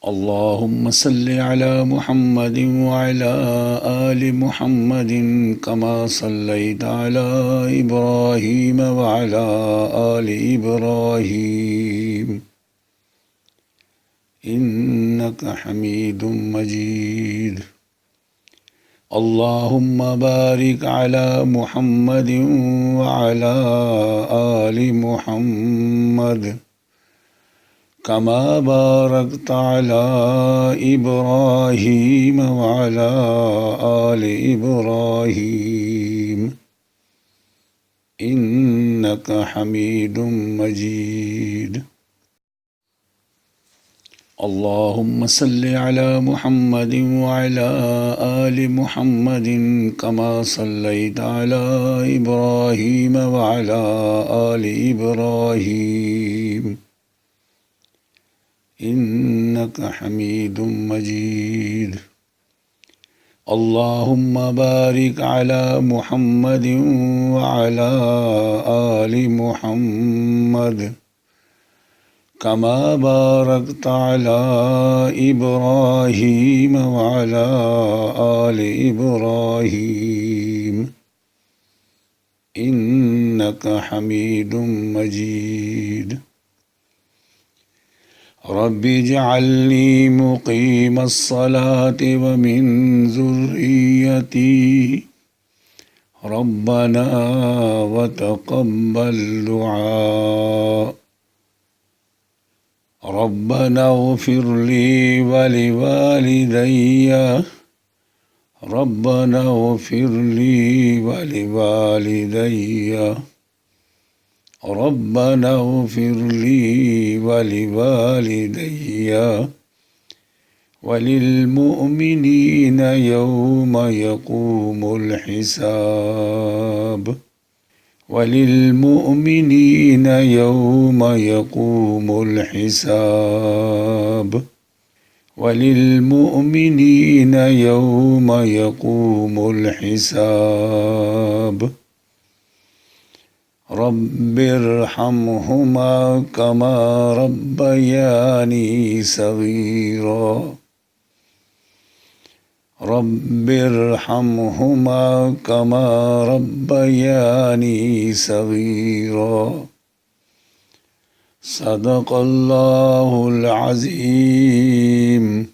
اللهم صل على محمد وعلى آل محمد كما صليت على إبراهيم وعلى آل إبراهيم إنك حميد مجيد. اللهم بارك على محمد وعلى آل محمد كما باركت على إبراهيم وعلى آل إبراهيم إنك حميد مجيد. اللهم صل على محمد وعلى آل محمد كما صليت على إبراهيم وعلى آل إبراهيم إنك حميد مجيد. اللهم بارك على محمد وعلى آل محمد كما باركت على إبراهيم وعلى آل إبراهيم إنك حميد مجيد. رب اجعلني مقيم الصلاة ومن ذريتي ربنا وتقبل دعاء. ربنا اغفر لي ولوالدي ربنا اغفر لي ولوالدي ربنا اغفر لي ولوالدي وللمؤمنين يوم يقوم الحساب وللمؤمنين يوم يقوم الحساب وللمؤمنين يوم يقوم الحساب. رب ارحمهما كما ربياني صغيرا رب ارحمهما كما ربياني صغيرا. صدق الله العظيم.